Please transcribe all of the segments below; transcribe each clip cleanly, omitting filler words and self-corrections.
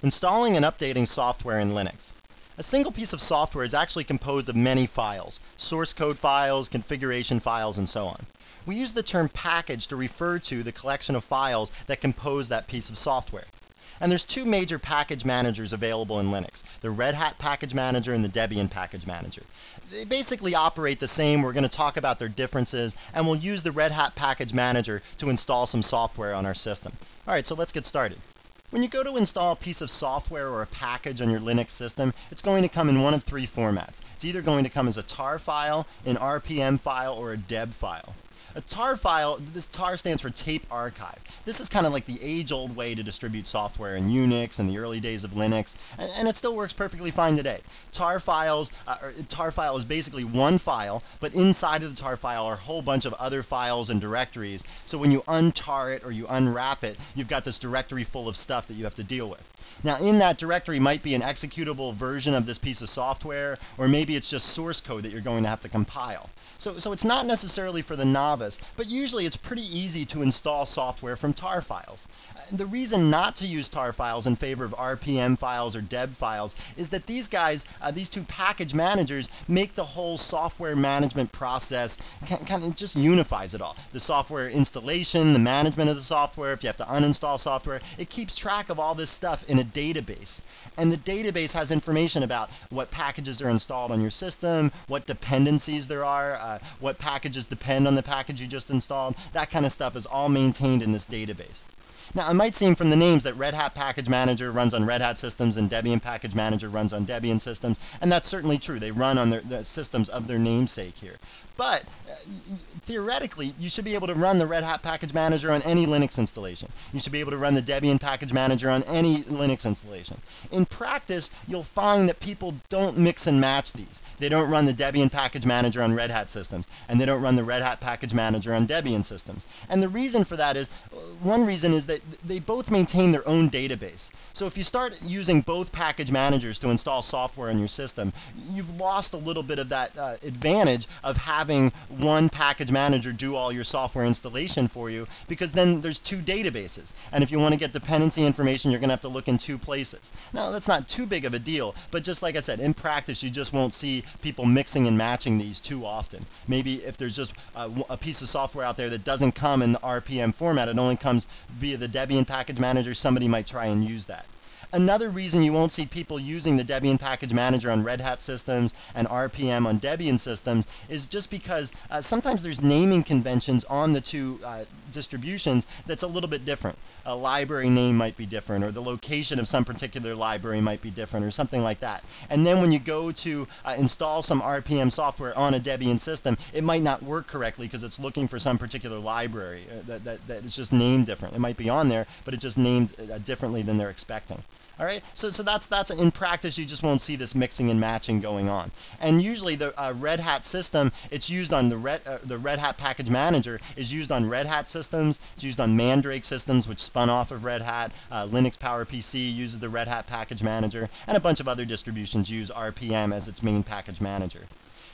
Installing and updating software in Linux. A single piece of software is actually composed of many files, source code files, configuration files, and so on. We use the term package to refer to the collection of files that compose that piece of software. And there's two major package managers available in Linux, the Red Hat Package Manager and the Debian Package Manager. They basically operate the same. We're going to talk about their differences, and we'll use the Red Hat Package Manager to install some software on our system. All right, so let's get started. When you go to install a piece of software or a package on your Linux system, it's going to come in one of three formats. It's either going to come as a tar file, an RPM file, or a deb file. A tar file, this tar stands for tape archive. This is kind of like the age-old way to distribute software in Unix and the early days of Linux, and it still works perfectly fine today. Tar file is basically one file, but inside of the tar file are a whole bunch of other files and directories. So when you untar it or you unwrap it, you've got this directory full of stuff that you have to deal with. Now, in that directory might be an executable version of this piece of software, or maybe it's just source code that you're going to have to compile. So it's not necessarily for the novice, but usually it's pretty easy to install software from tar files. The reason not to use tar files in favor of RPM files or deb files is that these guys, these two package managers, make the whole software management process kind of just unifies it all. The software installation, the management of the software, if you have to uninstall software, it keeps track of all this stuff in a database. And the database has information about what packages are installed on your system, what dependencies there are, what packages depend on the package you just installed. That kind of stuff is all maintained in this database. Now, it might seem from the names that Red Hat Package Manager runs on Red Hat systems and Debian Package Manager runs on Debian systems, and that's certainly true. They run on the systems of their namesake here. But theoretically, you should be able to run the Red Hat Package Manager on any Linux installation. You should be able to run the Debian Package Manager on any Linux installation. In practice, you'll find that people don't mix and match these. They don't run the Debian Package Manager on Red Hat systems, and they don't run the Red Hat Package Manager on Debian systems. And the reason for that is, one reason is that they both maintain their own database. So if you start using both package managers to install software on your system, you've lost a little bit of that advantage of having one package manager do all your software installation for you, because then there's two databases. And if you want to get dependency information, you're going to have to look in two places. Now, that's not too big of a deal, but just like I said, in practice, you just won't see people mixing and matching these too often. Maybe if there's just a piece of software out there that doesn't come in the RPM format, it only comes via the Debian Package Manager, somebody might try and use that. Another reason you won't see people using the Debian Package Manager on Red Hat systems and RPM on Debian systems is just because sometimes there's naming conventions on the two distributions that's a little bit different. A library name might be different, or the location of some particular library might be different, or something like that. And then when you go to install some RPM software on a Debian system, it might not work correctly because it's looking for some particular library that is just named different. It might be on there, but it's just named differently than they're expecting. All right, so that's in practice, you just won't see this mixing and matching going on. And usually the Red Hat system, it's used on the Red Hat Package Manager is used on Red Hat systems. It's used on Mandrake systems, which spun off of Red Hat. Linux PowerPC uses the Red Hat Package Manager, and a bunch of other distributions use RPM as its main package manager.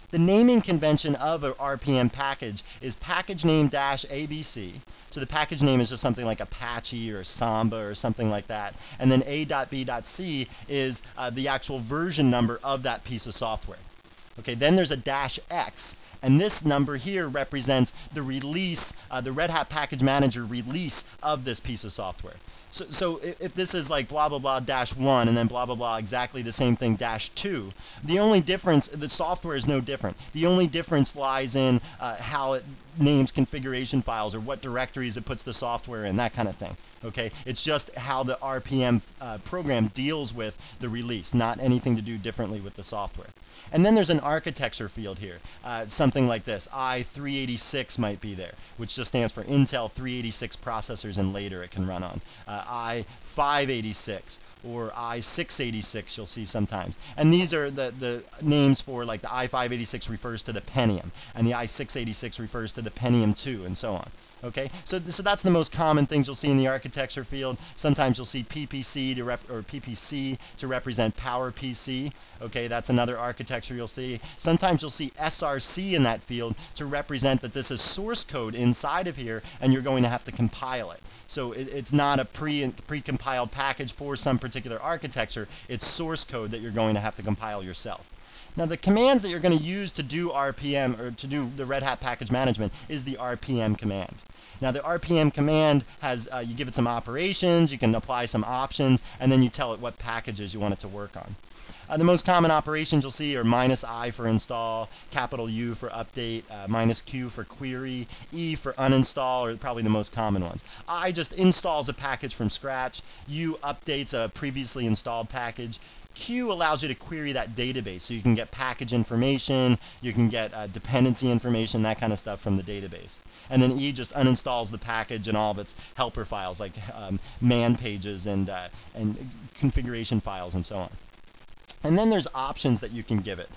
The naming convention of an RPM package is package name -abc. So the package name is just something like Apache or Samba or something like that. And then A.B.C is the actual version number of that piece of software. Okay, then there's a -x, and this number here represents the release, the Red Hat Package Manager release of this piece of software. So if this is like blah blah blah -1 and then blah blah blah exactly the same thing -2, the only difference, the software is no different. The only difference lies in how it names configuration files or what directories it puts the software in, that kind of thing. Okay, it's just how the RPM program deals with the release, not anything to do differently with the software. And then there's an architecture field here, something like this. i386 might be there, which just stands for Intel 386 processors and later it can run on. i586 or i686 you'll see sometimes. And these are the names for, like, the i586 refers to the Pentium, and the i686 refers to the Pentium 2, and so on. Okay, so that's the most common things you'll see in the architecture field. Sometimes you'll see PPC to represent PowerPC. Okay, that's another architecture you'll see. Sometimes you'll see SRC in that field to represent that this is source code inside of here, and you're going to have to compile it. So it's not a pre-compiled compiled package for some particular architecture. It's source code that you're going to have to compile yourself. Now the commands that you're going to use to do RPM, or to do the Red Hat package management, is the RPM command. Now the RPM command has, you give it some operations, you can apply some options, and then you tell it what packages you want it to work on. The most common operations you'll see are -I for install, U for update, -Q for query, E for uninstall are probably the most common ones. I just installs a package from scratch, U updates a previously installed package, Q allows you to query that database, so you can get package information, you can get dependency information, that kind of stuff from the database. And then E just uninstalls the package and all of its helper files, like man pages and configuration files and so on. And then there's options that you can give it.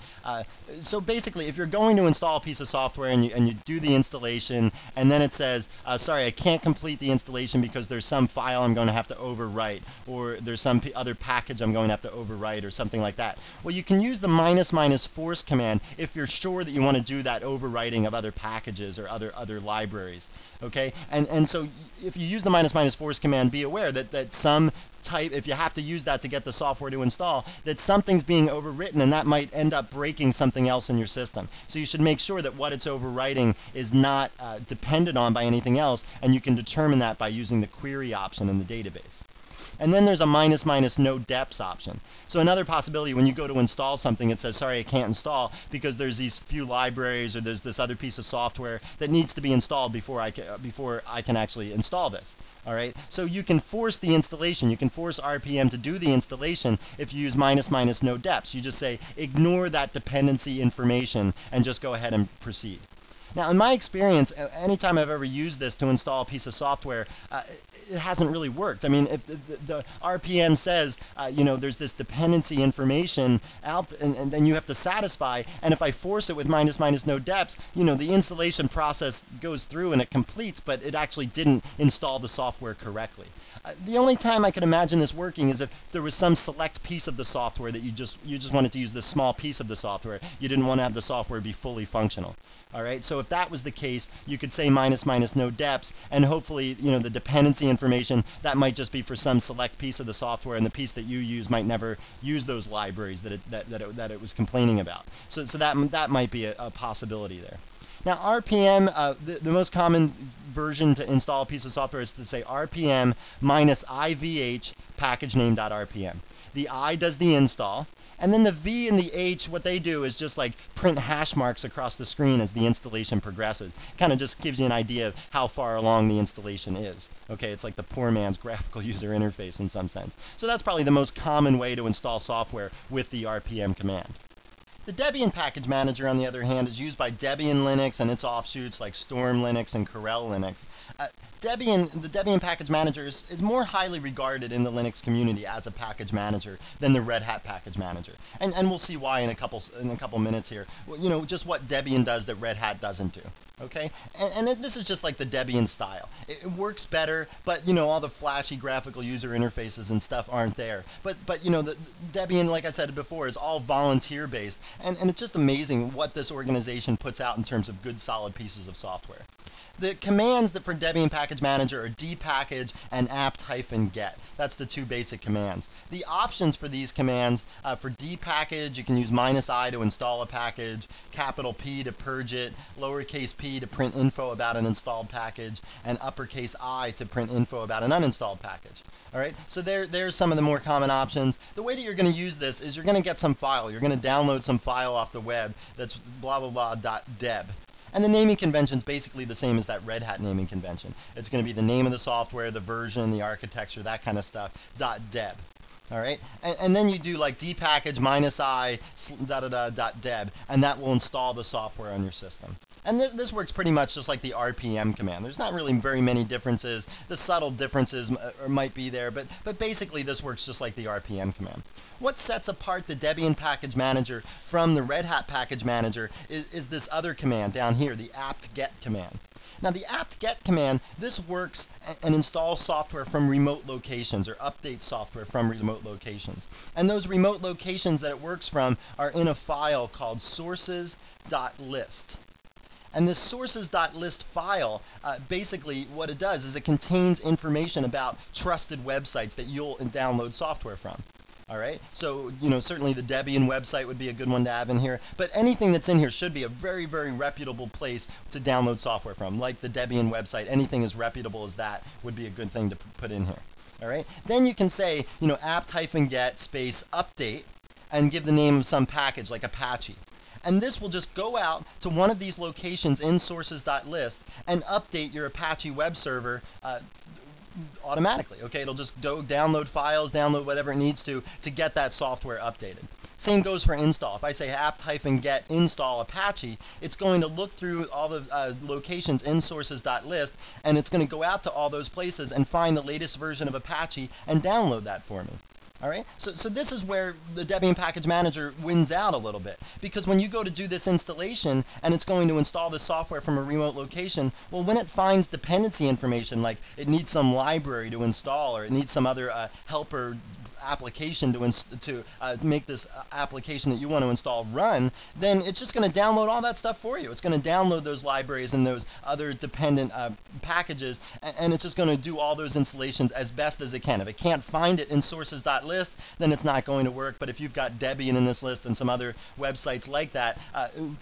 So basically, if you're going to install a piece of software and you do the installation, and then it says, sorry, I can't complete the installation because there's some file I'm going to have to overwrite, or there's some other package I'm going to have to overwrite, or something like that. Well, you can use the ---- force command if you're sure that you want to do that overwriting of other packages or other libraries. Okay? And so if you use the ---- force command, be aware that some type, if you have to use that to get the software to install, that something's being overwritten, and that might end up breaking something else in your system. So you should make sure that what it's overwriting is not dependent on by anything else, and you can determine that by using the query option in the database. And then there's a ---- no deps option. So another possibility, when you go to install something, it says, sorry, I can't install because there's these few libraries, or there's this other piece of software that needs to be installed before I can actually install this. All right? So you can force the installation. You can force RPM to do the installation if you use ---- no deps. You just say, ignore that dependency information and just go ahead and proceed. Now, in my experience, anytime I've ever used this to install a piece of software, it hasn't really worked. I mean, if the RPM says, you know, there's this dependency information out, and then you have to satisfy, and if I force it with ---- no deps, you know, the installation process goes through and it completes, but it actually didn't install the software correctly. The only time I could imagine this working is if there was some select piece of the software that you just wanted to use this small piece of the software. You didn't want to have the software be fully functional. All right, so if that was the case, you could say ---- no deps, and hopefully, you know, the dependency information, that might just be for some select piece of the software, and the piece that you use might never use those libraries that it was complaining about. So that might be a possibility there. Now, RPM, the most common version to install a piece of software is to say RPM -IVH package name.rpm. The I does the install, and then the V and the H, what they do is just like print hash marks across the screen as the installation progresses. Kind of just gives you an idea of how far along the installation is. Okay, it's like the poor man's graphical user interface in some sense. So that's probably the most common way to install software with the RPM command. The Debian package manager, on the other hand, is used by Debian Linux and its offshoots like Storm Linux and Corel Linux. The Debian package manager is more highly regarded in the Linux community as a package manager than the Red Hat package manager. And we'll see why in a couple minutes here. Well, you know, just what Debian does that Red Hat doesn't do. Okay, and this is just like the Debian style. It works better, but you know, all the flashy graphical user interfaces and stuff aren't there. But you know, the Debian, like I said before, is all volunteer based, and it's just amazing what this organization puts out in terms of good, solid pieces of software. The commands that for Debian Package Manager are dpackage and apt-get. That's the two basic commands. The options for these commands, for dpackage, you can use -I to install a package, P to purge it, lowercase p to print info about an installed package, and uppercase I to print info about an uninstalled package. All right, so there's some of the more common options. The way that you're going to use this is you're going to get some file. You're going to download some file off the web that's blah blah blah.deb. And the naming convention is basically the same as that Red Hat naming convention. It's going to be the name of the software, the version, the architecture, that kind of stuff, .deb. All right, and then you do like dpackage -I .deb, and that will install the software on your system. And this works pretty much just like the RPM command. There's not really very many differences. The subtle differences might be there, but basically this works just like the RPM command. What sets apart the Debian Package Manager from the Red Hat Package Manager is this other command down here, the apt-get command. Now the apt-get command, this works and installs software from remote locations, or updates software from remote locations. And those remote locations that it works from are in a file called sources.list. And this sources.list file, basically what it does is it contains information about trusted websites that you'll download software from. All right, so certainly the Debian website would be a good one to have in here, but anything that's in here should be a very, very reputable place to download software from, like the Debian website. Anything as reputable as that would be a good thing to put in here. All right, then you can say, apt-get space update and give the name of some package like Apache. And this will just go out to one of these locations in sources.list and update your Apache web server automatically. Okay, it'll just go download files, download whatever it needs to get that software updated. Same goes for install. If I say apt-get install Apache, it's going to look through all the locations in sources.list, and it's going to go out to all those places and find the latest version of Apache and download that for me. All right, so this is where the Debian Package Manager wins out a little bit, because when you go to do this installation and it's going to install the software from a remote location, well, when it finds dependency information, like it needs some library to install or it needs some other helper application to make this application that you want to install run, then it's just going to download all that stuff for you. It's going to download those libraries and those other dependent packages, and it's just going to do all those installations as best as it can. If it can't find it in sources.list, then it's not going to work. But if you've got Debian in this list and some other websites like that,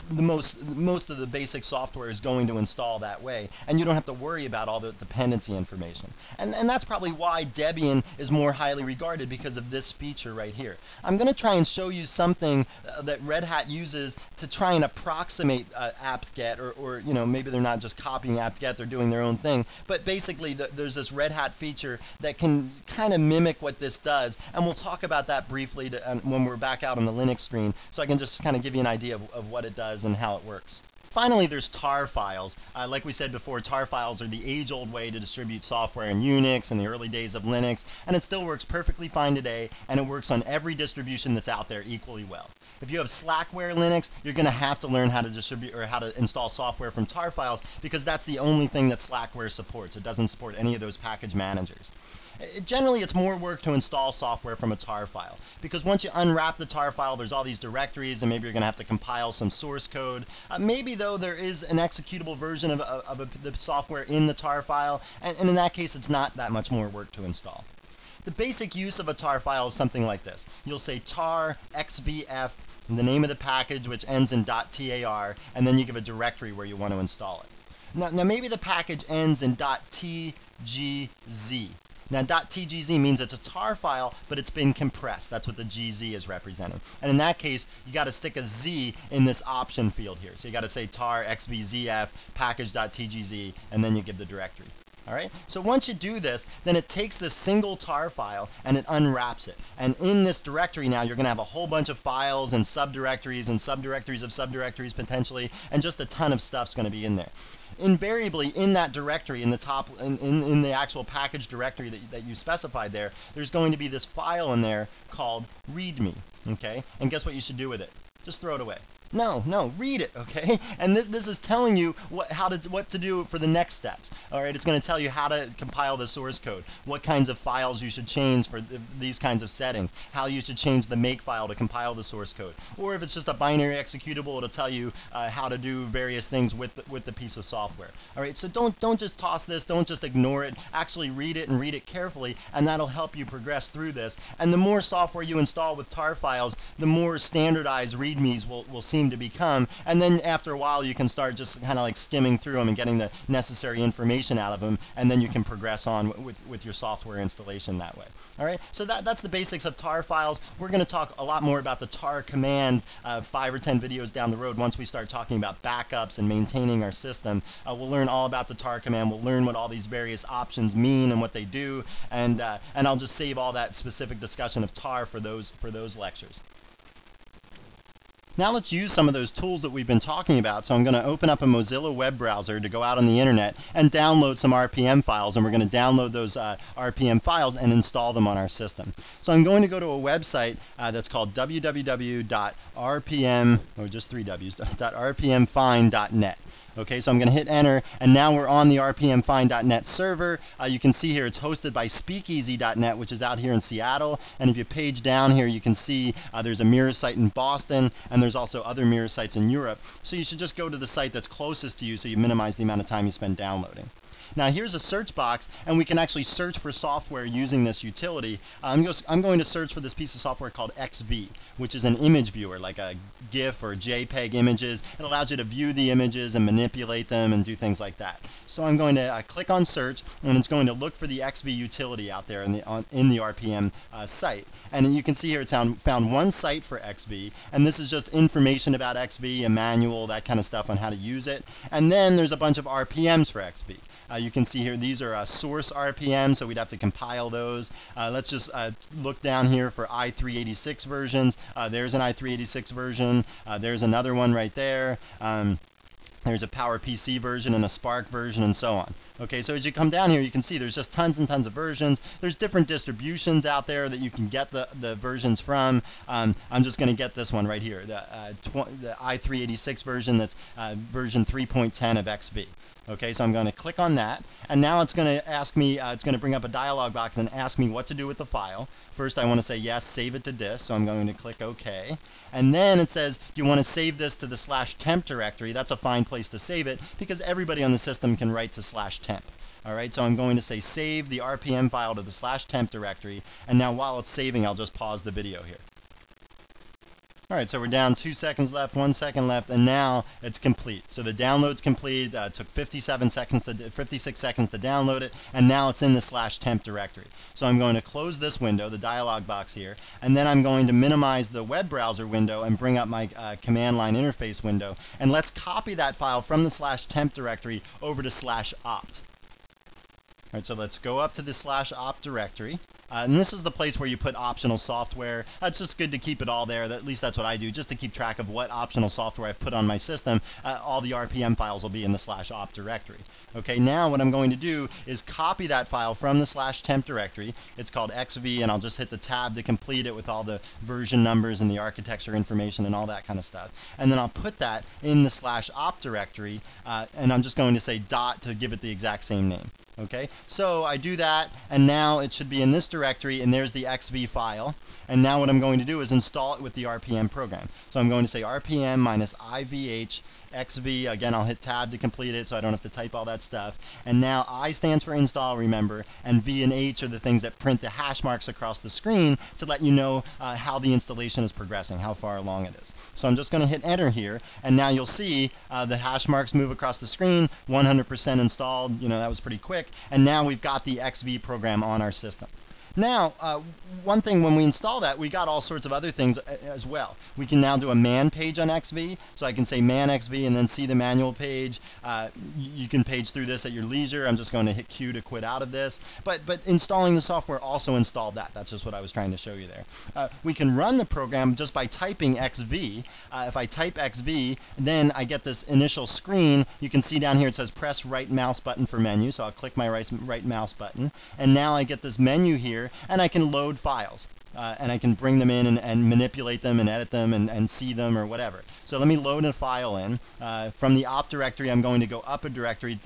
most of the basic software is going to install that way, and you don't have to worry about all the dependency information. And that's probably why Debian is more highly regarded, because of this feature right here. I'm going to try and show you something that Red Hat uses to try and approximate apt-get, or maybe they're not just copying apt-get, they're doing their own thing, but basically there's this Red Hat feature that can kind of mimic what this does, and we'll talk about that briefly when we're back out on the Linux screen, so I can just kind of give you an idea of what it does and how it works. Finally, there's tar files. Like we said before, tar files are the age-old way to distribute software in Unix in the early days of Linux, and it still works perfectly fine today, and it works on every distribution that's out there equally well. If you have Slackware Linux, you're going to have to learn how to distribute or how to install software from tar files, because that's the only thing that Slackware supports. It doesn't support any of those package managers. Generally, it's more work to install software from a tar file, because once you unwrap the tar file, there's all these directories, and maybe you're going to have to compile some source code. Maybe, though, there is an executable version of the software in the tar file, and in that case, it's not that much more work to install. The basic use of a tar file is something like this. You'll say tar xvf, the name of the package, which ends in .tar, and then you give a directory where you want to install it. Now maybe the package ends in .tgz. Now, .tgz means it's a tar file, but it's been compressed. That's what the GZ is representing. And in that case, you got to stick a Z in this option field here. So you got to say tar xvzf package.tgz, and then you give the directory. All right? So once you do this, then it takes this single tar file and it unwraps it. And in this directory now, you're going to have a whole bunch of files and subdirectories of subdirectories potentially, and just a ton of stuff's going to be in there. Invariably, in that directory, in the top, in the actual package directory that you specified there, there's going to be this file in there called readme, okay? And guess what you should do with it? Just throw it away. No, read it, okay? And this is telling you what to do for the next steps. All right, it's going to tell you how to compile the source code, what kinds of files you should change for these kinds of settings, how you should change the make file to compile the source code. Or if it's just a binary executable, it'll tell you how to do various things with the piece of software. All right, so don't just toss this, don't just ignore it. Actually read it and read it carefully, and that'll help you progress through this. And the more software you install with tar files, the more standardized readmes will seem to become, and then after a while you can start just kind of like skimming through them and getting the necessary information out of them, and then you can progress on with your software installation that way. All right, so that's the basics of tar files. We're going to talk a lot more about the tar command 5 or 10 videos down the road once we start talking about backups and maintaining our system. We'll learn all about the tar command. We'll learn what all these various options mean and what they do, and I'll just save all that specific discussion of tar for those lectures. Now let's use some of those tools that we've been talking about. So I'm going to open up a Mozilla web browser to go out on the internet and download some RPM files, and we're going to download those RPM files and install them on our system. So I'm going to go to a website that's called www.rpm, or just 3 W's, .rpmfind.net. Okay, so I'm going to hit enter, and now we're on the rpmfind.net server. You can see here it's hosted by speakeasy.net, which is out here in Seattle. And if you page down here, you can see there's a mirror site in Boston, and there's also other mirror sites in Europe. So you should just go to the site that's closest to you so you minimize the amount of time you spend downloading. Now here's a search box, and we can actually search for software using this utility. I'm going to search for this piece of software called XV, which is an image viewer, like a GIF or JPEG images. It allows you to view the images and manipulate them and do things like that. So I'm going to click on search, and it's going to look for the XV utility out there in the RPM site. And you can see here it's found one site for XV, and this is just information about XV, a manual, that kind of stuff on how to use it. And then there's a bunch of RPMs for XV. You can see here these are source RPM, so we'd have to compile those. Let's just look down here for i386 versions. There's an i386 version. There's another one right there. There's a PowerPC version and a Spark version and so on. Okay, so as you come down here, you can see there's just tons and tons of versions. There's different distributions out there that you can get the versions from. I'm just going to get this one right here, the i386 version that's version 3.10 of XV. Okay, so I'm going to click on that, and now it's going to ask me, it's going to bring up a dialog box and ask me what to do with the file. First, I want to say yes, save it to disk, so I'm going to click OK. And then it says, do you want to save this to the /temp directory? That's a fine place to save it because everybody on the system can write to /temp. All right, so I'm going to say save the RPM file to the /temp directory, and now while it's saving, I'll just pause the video here. All right, so we're down 2 seconds left, 1 second left, and now it's complete. So the download's complete. It took 56 seconds to download it, and now it's in the /temp directory. So I'm going to close this window, the dialog box here, and then I'm going to minimize the web browser window and bring up my command line interface window. And let's copy that file from the /temp directory over to /opt. All right, so let's go up to the /opt directory. And this is the place where you put optional software. It's just good to keep it all there. At least that's what I do, just to keep track of what optional software I've put on my system. All the RPM files will be in the /opt directory. Okay, now what I'm going to do is copy that file from the /temp directory. It's called XV, and I'll just hit the tab to complete it with all the version numbers and the architecture information and all that kind of stuff. And then I'll put that in the /opt directory, and I'm just going to say dot to give it the exact same name. Okay, so I do that, and now it should be in this directory, and there's the XV file. And now what I'm going to do is install it with the RPM program. So I'm going to say RPM -IVH XV. Again, I'll hit tab to complete it so I don't have to type all that stuff. And now I stands for install, remember, and V and H are the things that print the hash marks across the screen to let you know how the installation is progressing, how far along it is. So I'm just going to hit enter here, and now you'll see the hash marks move across the screen, 100% installed. You know, that was pretty quick. And now we've got the XV program on our system. Now, one thing, when we install that, we got all sorts of other things as well. We can now do a man page on XV, so I can say man XV and then see the manual page. You can page through this at your leisure. I'm just going to hit Q to quit out of this. But installing the software also installed that. That's just what I was trying to show you there. We can run the program just by typing XV. If I type XV, then I get this initial screen. You can see down here it says press right mouse button for menu, so I'll click my right mouse button. And now I get this menu here, and I can load files. And I can bring them in and manipulate them and edit them and see them or whatever. So let me load a file in. From the opt directory, I'm going to go up a directory.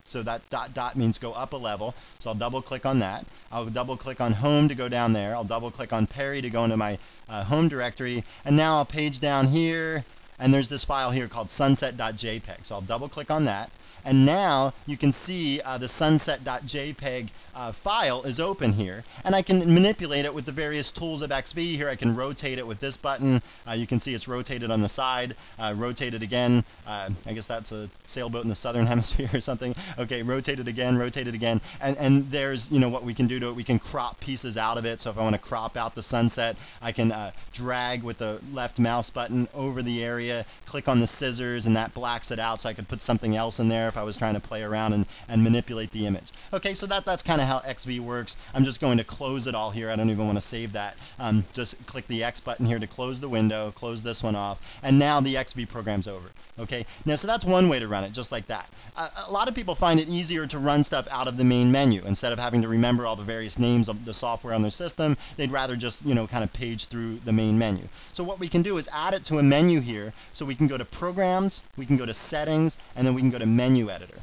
So that ... means go up a level. So I'll double click on that. I'll double click on home to go down there. I'll double click on Perry to go into my home directory. And now I'll page down here, and there's this file here called sunset.jpg. So I'll double click on that. And now you can see the sunset.jpg file is open here, and I can manipulate it with the various tools of XV. Here I can rotate it with this button. You can see it's rotated on the side, rotate it again. I guess that's a sailboat in the southern hemisphere or something. Okay, rotate it again, and there's, you know, what we can do to it. We can crop pieces out of it. So if I want to crop out the sunset, I can drag with the left mouse button over the area, click on the scissors, and that blacks it out, so I could put something else in there. If if I was trying to play around and manipulate the image. Okay, so that's kind of how XV works. I'm just going to close it all here. I don't even want to save that. Just click the X button here to close the window, close this one off, and now the XV program's over. Okay, now so that's one way to run it, just like that. A lot of people find it easier to run stuff out of the main menu. Instead of having to remember all the various names of the software on their system, they'd rather just, kind of page through the main menu. So what we can do is add it to a menu here. So we can go to Programs, we can go to Settings, and then we can go to Menu Editor.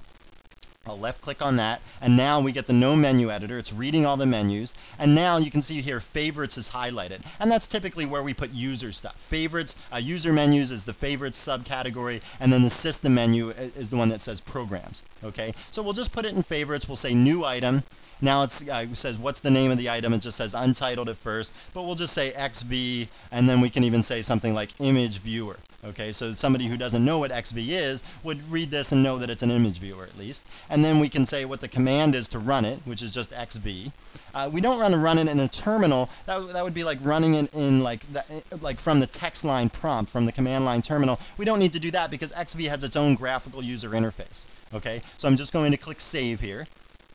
I'll left click on that, and now we get the No Menu Editor. It's reading all the menus, and now you can see here Favorites is highlighted, and that's typically where we put user stuff. Favorites, user menus is the Favorites subcategory, and then the System menu is the one that says Programs. Okay, so we'll just put it in Favorites. We'll say New Item. Now it says what's the name of the item. It just says Untitled at first, but we'll just say XV, and then we can even say something like Image Viewer. Okay, so somebody who doesn't know what XV is would read this and know that it's an image viewer at least. And then we can say what the command is to run it, which is just XV. We don't want to run it in a terminal. That would be like running it in like from the text line prompt, from the command line terminal. We don't need to do that because XV has its own graphical user interface. Okay, so I'm just going to click Save here.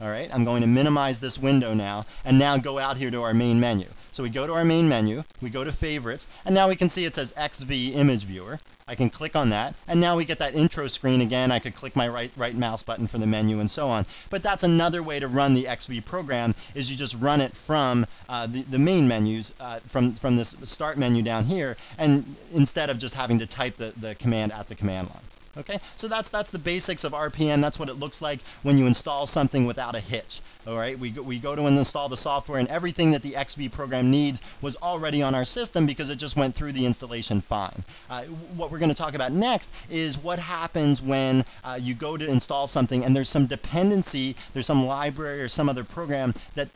All right, I'm going to minimize this window now, and now go out here to our main menu. So we go to our main menu, we go to Favorites, and now we can see it says XV Image Viewer. I can click on that, and now we get that intro screen again. I could click my right mouse button for the menu and so on. But that's another way to run the XV program, is you just run it from the main menus, from this Start menu down here, and instead of just having to type the command at the command line. Okay, so that's the basics of RPM. That's what it looks like when you install something without a hitch. All right, we go to install the software, and everything that the XV program needs was already on our system because it just went through the installation fine. What we're going to talk about next is what happens when you go to install something and there's some dependency, there's some library or some other program that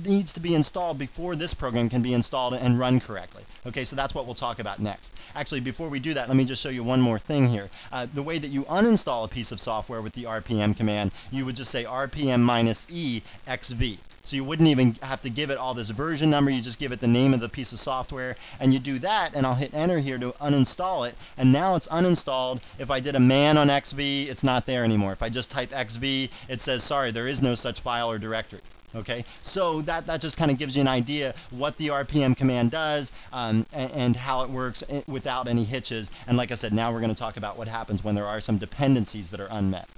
needs to be installed before this program can be installed and run correctly. Okay, so that's what we'll talk about next. Actually, before we do that, let me just show you one more thing here. The way that you uninstall a piece of software with the RPM command, you would just say RPM-E XV. So you wouldn't even have to give it all this version number. You just give it the name of the piece of software, and you do that, and I'll hit enter here to uninstall it, and now it's uninstalled. If I did a man on XV, it's not there anymore. If I just type XV, it says, sorry, there is no such file or directory. Okay, so that just kind of gives you an idea what the RPM command does and how it works without any hitches. And like I said, now we're going to talk about what happens when there are some dependencies that are unmet.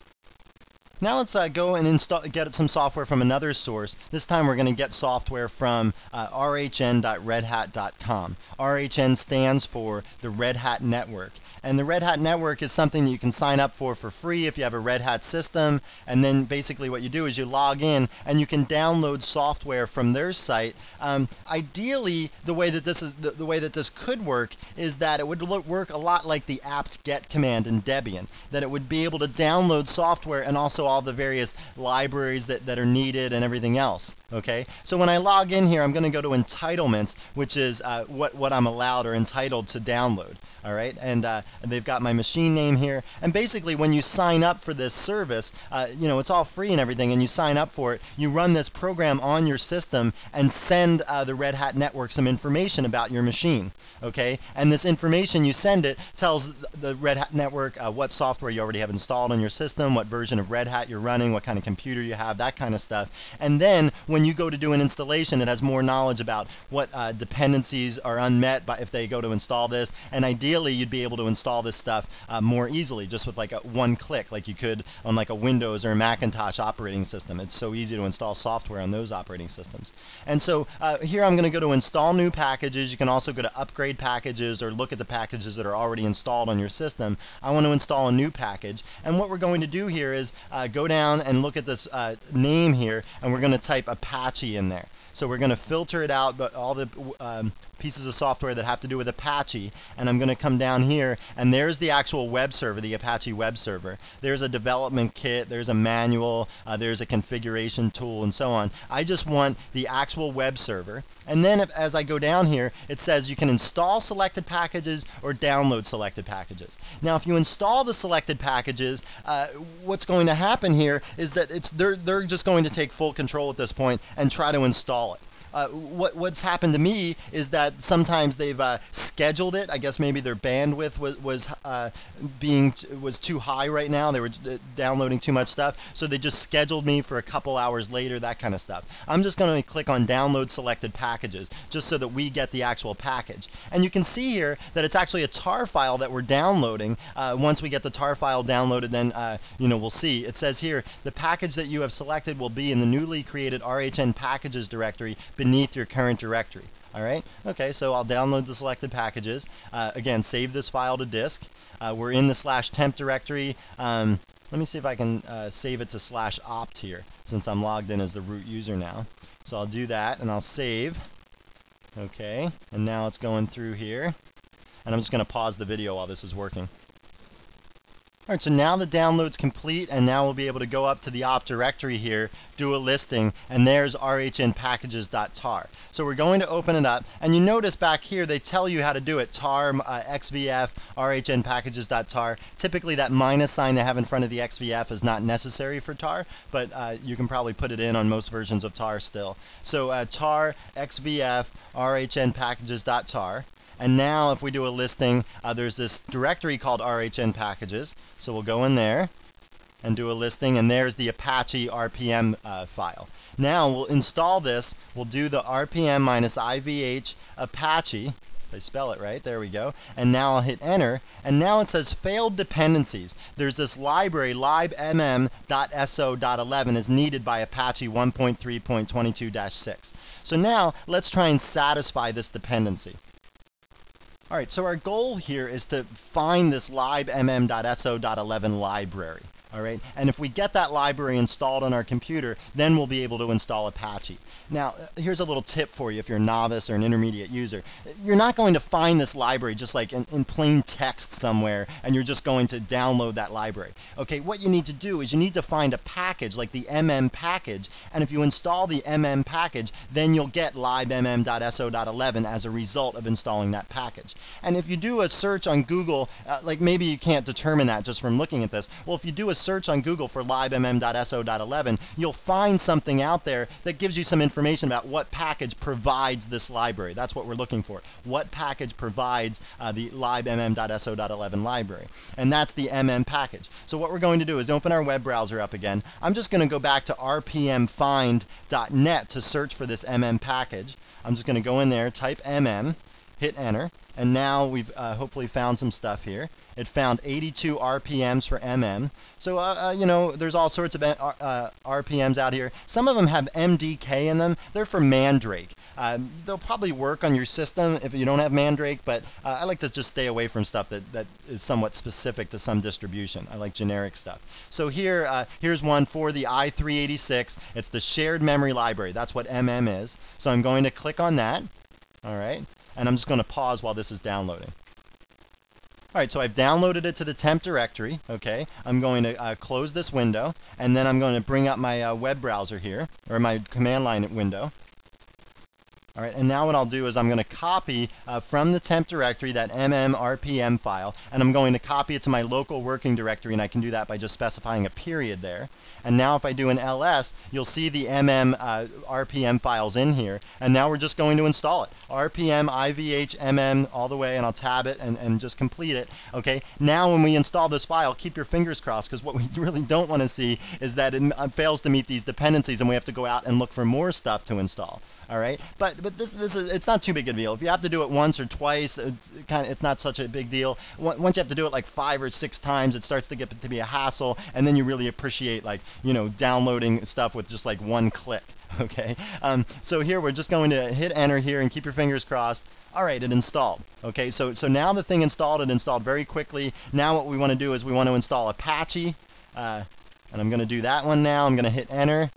Now let's go and get some software from another source. This time we're going to get software from rhn.redhat.com. RHN stands for the Red Hat Network. And the Red Hat Network is something that you can sign up for free if you have a Red Hat system. And then basically what you do is you log in and you can download software from their site. Ideally, the way that this could work is that it would work a lot like the apt-get command in Debian. That it would be able to download software and also all the various libraries that are needed and everything else. Okay, so when I log in here, I'm going to go to entitlements, which is what I'm allowed or entitled to download. All right, and they've got my machine name here. And basically, when you sign up for this service, it's all free and everything, and you sign up for it, you run this program on your system and send the Red Hat Network some information about your machine. Okay, and this information you send it tells the Red Hat Network what software you already have installed on your system, what version of Red Hat you're running, what kind of computer you have, that kind of stuff. And then when you go to do an installation, it has more knowledge about what dependencies are unmet if they go to install this. And ideally, you'd be able to install this stuff more easily, just with like one click, like you could on like a Windows or a Macintosh operating system. It's so easy to install software on those operating systems. And so here I'm going to go to install new packages. You can also go to upgrade packages or look at the packages that are already installed on your system. I want to install a new package, and what we're going to do here is go down and look at this name here, and we're going to type Apache in there. So we're going to filter it out, but all the pieces of software that have to do with Apache, and I'm going to come down here, and there's the actual web server, the Apache web server. There's a development kit, there's a manual, there's a configuration tool, and so on. I just want the actual web server. And then as I go down here, it says you can install selected packages or download selected packages. Now, if you install the selected packages, what's going to happen here is that they're just going to take full control at this point and try to install it. what's happened to me is that sometimes they've scheduled it. I guess maybe their bandwidth was too high right now. They were downloading too much stuff, so they just scheduled me for a couple hours later, that kind of stuff. I'm just going to click on download selected packages just so that we get the actual package. And you can see here that it's actually a tar file that we're downloading. Once we get the tar file downloaded, then we'll see. It says here, the package that you have selected will be in the newly created RHN packages directory beneath your current directory. All right. Okay, so I'll download the selected packages. Again, save this file to disk. We're in the /temp directory. Let me see if I can save it to /opt here, since I'm logged in as the root user now. So I'll do that, and I'll save. Okay, and now it's going through here. And I'm just going to pause the video while this is working. All right, so now the download's complete, and now we'll be able to go up to the opt directory here, do a listing, and there's rhnpackages.tar. So we're going to open it up, and you notice back here they tell you how to do it, tar, xvf, rhnpackages.tar. Typically that minus sign they have in front of the xvf is not necessary for tar, but you can probably put it in on most versions of tar still. So tar, xvf, rhnpackages.tar. And now if we do a listing, there's this directory called RHN packages. So we'll go in there and do a listing, and there's the Apache RPM file. Now we'll install this. We'll do the RPM-IVH Apache. If I spell it right, there we go. And now I'll hit enter, and now it says failed dependencies. There's this library, libmm.so.11 is needed by Apache 1.3.22-6. So now let's try and satisfy this dependency. All right, so our goal here is to find this libmm.so.11 library. All right, and if we get that library installed on our computer, then we'll be able to install Apache. Now, here's a little tip for you if you're a novice or an intermediate user. You're not going to find this library just like in plain text somewhere, and you're just going to download that library. Okay, what you need to do is you need to find a package like the mm package, and if you install the mm package, then you'll get libmm.so.11 as a result of installing that package. And if you do a search on Google, like maybe you can't determine that just from looking at this, well, if you do a search on Google for libmm.so.11, you'll find something out there that gives you some information about what package provides this library. That's what we're looking for. What package provides the libmm.so.11 library? And that's the mm package. So what we're going to do is open our web browser up again. I'm just going to go back to rpmfind.net to search for this mm package. I'm just going to go in there, type mm, hit enter, and now we've hopefully found some stuff here. It found 82 RPMs for MM. So, there's all sorts of RPMs out here. Some of them have MDK in them. They're for Mandrake. They'll probably work on your system if you don't have Mandrake, but I like to just stay away from stuff that is somewhat specific to some distribution. I like generic stuff. So here's one for the i386. It's the shared memory library. That's what MM is. So I'm going to click on that. All right. And I'm just going to pause while this is downloading. All right, so I've downloaded it to the temp directory. Okay, I'm going to close this window, and then I'm going to bring up my web browser here, or my command line window. All right, and now what I'll do is I'm going to copy from the temp directory that RPM file, and I'm going to copy it to my local working directory, and I can do that by just specifying a period there. And now if I do an ls, you'll see the RPM files in here, and now we're just going to install it. RPM, IVH, all the way, and I'll tab it and just complete it. Okay, now when we install this file, keep your fingers crossed, because what we really don't want to see is that it fails to meet these dependencies, and we have to go out and look for more stuff to install. All right, but this is, it's not too big a deal. If you have to do it once or twice, it's not such a big deal. Once you have to do it like 5 or 6 times, it starts to get to be a hassle, and then you really appreciate, like, downloading stuff with just like one click. Okay, so here we're just going to hit enter here and keep your fingers crossed. All right, it installed. Okay, so now the thing installed, it installed very quickly. Now what we want to do is we want to install Apache, and I'm going to do that one now. I'm going to hit enter.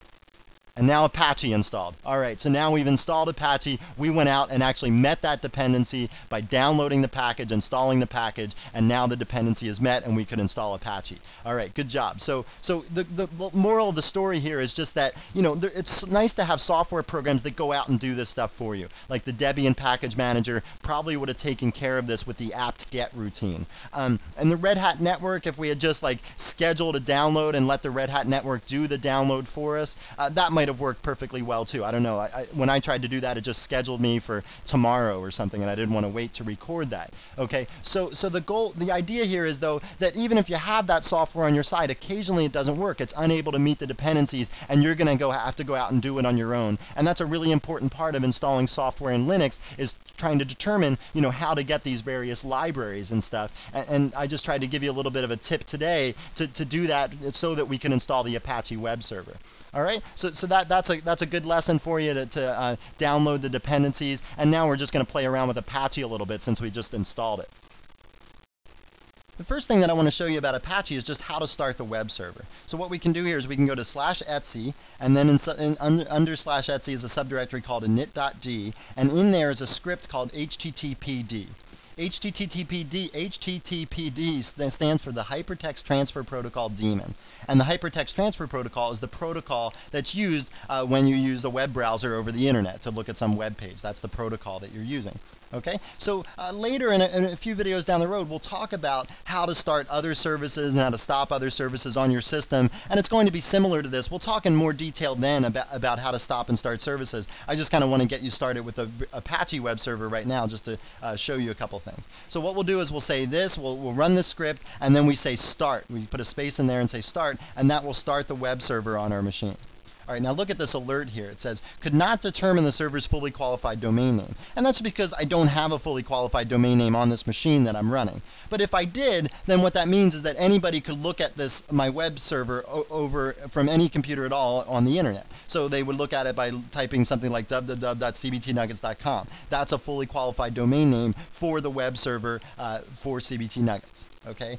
And now Apache installed. All right, so now we've installed Apache. We went out and actually met that dependency by downloading the package, installing the package, and now the dependency is met and we could install Apache. All right, good job. So the moral of the story here is just that, it's nice to have software programs that go out and do this stuff for you. Like the Debian Package Manager probably would have taken care of this with the apt-get routine. And the Red Hat Network, if we had just like scheduled a download and let the Red Hat Network do the download for us, that might might have worked perfectly well too. I don't know. When I tried to do that, it just scheduled me for tomorrow or something, and I didn't want to wait to record that. Okay, so the idea here is though that even if you have that software on your side, occasionally it doesn't work. It's unable to meet the dependencies, and you're going to have to go out and do it on your own. And that's a really important part of installing software in Linux, is trying to determine, how to get these various libraries and stuff. And I just tried to give you a little bit of a tip today to do that so that we can install the Apache web server. All right, so that's a good lesson for you to download the dependencies. And now we're just going to play around with Apache a little bit since we just installed it. The first thing that I want to show you about Apache is just how to start the web server. So what we can do here is we can go to /etc, and then under /etc is a subdirectory called init.d, and in there is a script called httpd. HTTPD stands for the Hypertext Transfer Protocol daemon. And the Hypertext Transfer Protocol is the protocol that's used when you use the web browser over the internet to look at some web page. That's the protocol that you're using. Okay, so later in a few videos down the road, we'll talk about how to start other services and how to stop other services on your system, and it's going to be similar to this. We'll talk in more detail then about how to stop and start services. I just kind of want to get you started with the Apache web server right now, just to show you a couple things. So what we'll do is we'll say this, we'll run this script, and then we say start. We put a space in there and say start, and that will start the web server on our machine. All right, now look at this alert here. It says, could not determine the server's fully qualified domain name. And that's because I don't have a fully qualified domain name on this machine that I'm running. But if I did, then what that means is that anybody could look at this, my web server, over from any computer at all on the internet. So they would look at it by typing something like www.cbtnuggets.com. That's a fully qualified domain name for the web server for CBT Nuggets. Okay,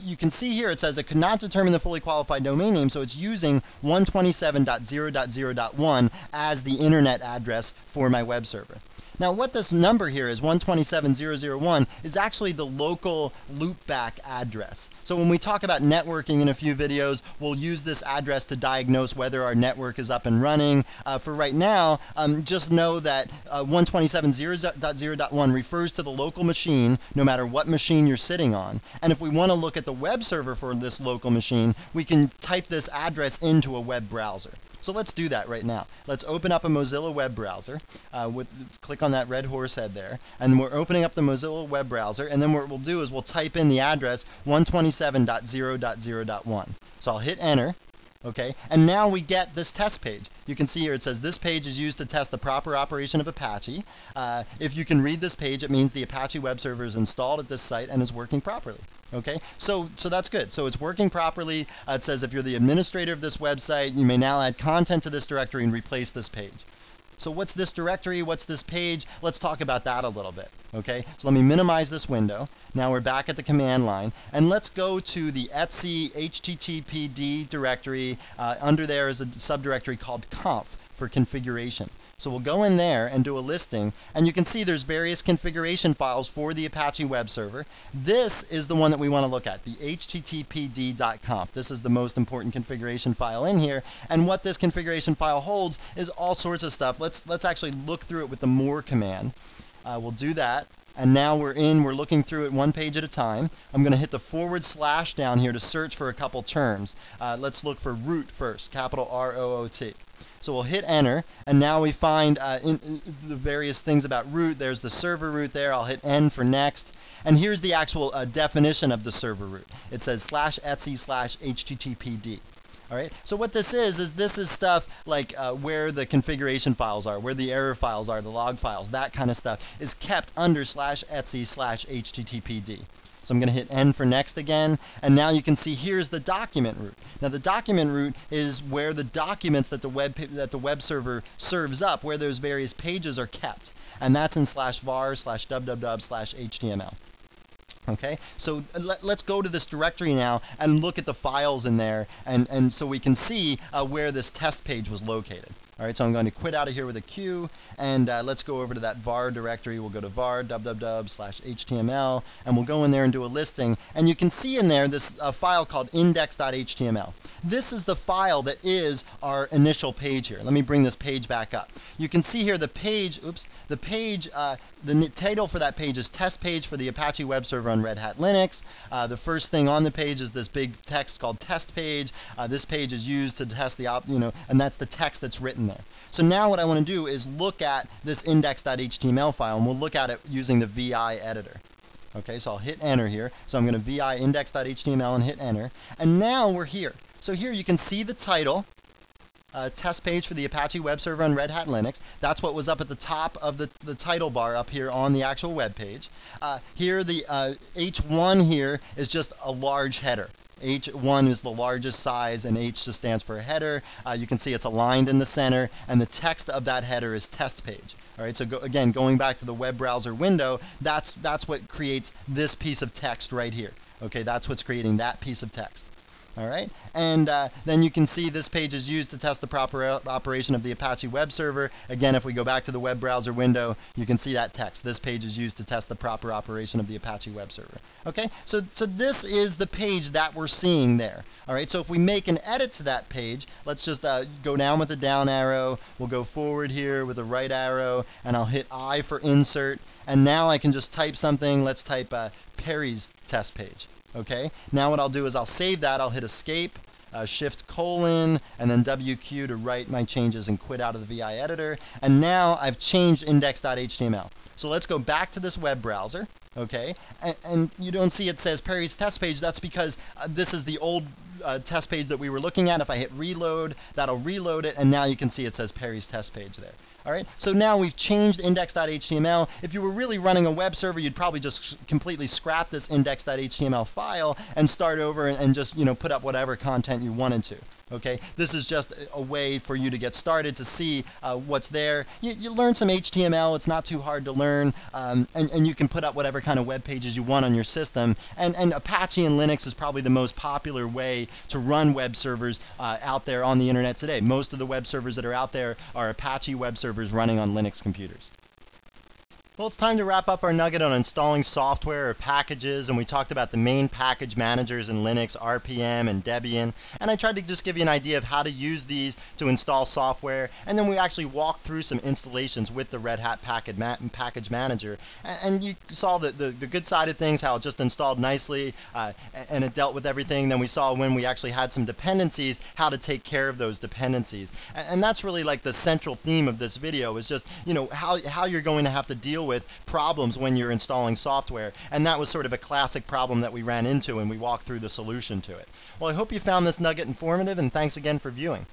you can see here it says it could not determine the fully qualified domain name, so it's using 127.0.0.1 as the internet address for my web server. Now what this number here is, 127.0.0.1, is actually the local loopback address. So when we talk about networking in a few videos, we'll use this address to diagnose whether our network is up and running. For right now, just know that 127.0.0.1 refers to the local machine, no matter what machine you're sitting on. And if we want to look at the web server for this local machine, we can type this address into a web browser. So let's do that right now. Let's open up a Mozilla web browser. Click on that red horse head there. And we're opening up the Mozilla web browser. And then what we'll do is we'll type in the address 127.0.0.1. So I'll hit enter. Okay, and now we get this test page. You can see here it says this page is used to test the proper operation of Apache. If you can read this page, it means the Apache web server is installed at this site and is working properly. Okay, so that's good. So it's working properly. It says if you're the administrator of this website, you may now add content to this directory and replace this page. So what's this directory? What's this page? Let's talk about that a little bit. Okay, so let me minimize this window. Now we're back at the command line, and let's go to the etc httpd directory. Under there is a subdirectory called conf for configuration. So we'll go in there and do a listing, and you can see there's various configuration files for the Apache web server. This is the one that we want to look at, the httpd.conf. This is the most important configuration file in here, and what this configuration file holds is all sorts of stuff. Let's actually look through it with the more command. We'll do that. And now we're looking through it one page at a time. I'm going to hit the / down here to search for a couple terms. Let's look for root first, capital R-O-O-T. So we'll hit enter, and now we find in the various things about root. There's the server root there. I'll hit N for next. And here's the actual definition of the server root. It says /etc/httpd. All right, so what this is this is stuff like where the configuration files are, where the error files are, the log files, that kind of stuff is kept under /etc/httpd. So I'm going to hit N for next again, and now you can see here's the document root. Now the document root is where the documents that the web server serves up, where those various pages are kept, and that's in /var/www/html. Okay, so let's go to this directory now and look at the files in there, and so we can see where this test page was located. All right, so I'm going to quit out of here with a Q, and let's go over to that var directory. We'll go to var www/html, and we'll go in there and do a listing. And you can see in there this file called index.html. This is the file that is our initial page here. Let me bring this page back up. You can see here the page, the title for that page is test page for the Apache web server on Red Hat Linux. The first thing on the page is this big text called test page. This page is used to test the, and that's the text that's written there. So now what I want to do is look at this index.html file, and we'll look at it using the VI editor. Okay, so I'll hit enter here. So I'm going to VI index.html and hit enter. And now we're here. So here you can see the title, test page for the Apache web server on Red Hat Linux. That's what was up at the top of the title bar up here on the actual web page. Here the H1 here is just a large header. H1 is the largest size, and H just stands for a header. You can see it's aligned in the center, and the text of that header is test page. All right, so again, going back to the web browser window, that's what creates this piece of text right here. Okay, that's what's creating that piece of text. All right, and then you can see this page is used to test the proper operation of the Apache web server. Again, if we go back to the web browser window, you can see that text. This page is used to test the proper operation of the Apache web server. Okay, so this is the page that we're seeing there. All right, so if we make an edit to that page, let's just go down with the down arrow. We'll go forward here with the right arrow, and I'll hit I for insert. And now I can just type something. Let's type Perry's test page. Okay, now what I'll do is I'll save that. I'll hit escape, shift colon, and then WQ to write my changes and quit out of the VI editor. And now I've changed index.html. So let's go back to this web browser. Okay, and you don't see it says Perry's test page. That's because this is the old test page that we were looking at. If I hit reload, that'll reload it, and now you can see it says Perry's test page there. All right, so now we've changed index.html. If you were really running a web server, you'd probably just completely scrap this index.html file and start over and just put up whatever content you wanted to. Okay, this is just a way for you to get started to see what's there. You learn some HTML. It's not too hard to learn, and you can put up whatever kind of web pages you want on your system. And Apache and Linux is probably the most popular way to run web servers out there on the internet today. Most of the web servers that are out there are Apache web servers running on Linux computers. Well, it's time to wrap up our nugget on installing software or packages, and we talked about the main package managers in Linux, RPM and Debian, and I tried to just give you an idea of how to use these to install software, and then we actually walked through some installations with the Red Hat Package Manager, and you saw the good side of things, how it just installed nicely, and it dealt with everything. Then we saw when we actually had some dependencies, how to take care of those dependencies, and that's really like the central theme of this video, is just how you're going to have to deal with problems when you're installing software, and that was sort of a classic problem that we ran into, and we walked through the solution to it. Well, I hope you found this nugget informative, and thanks again for viewing.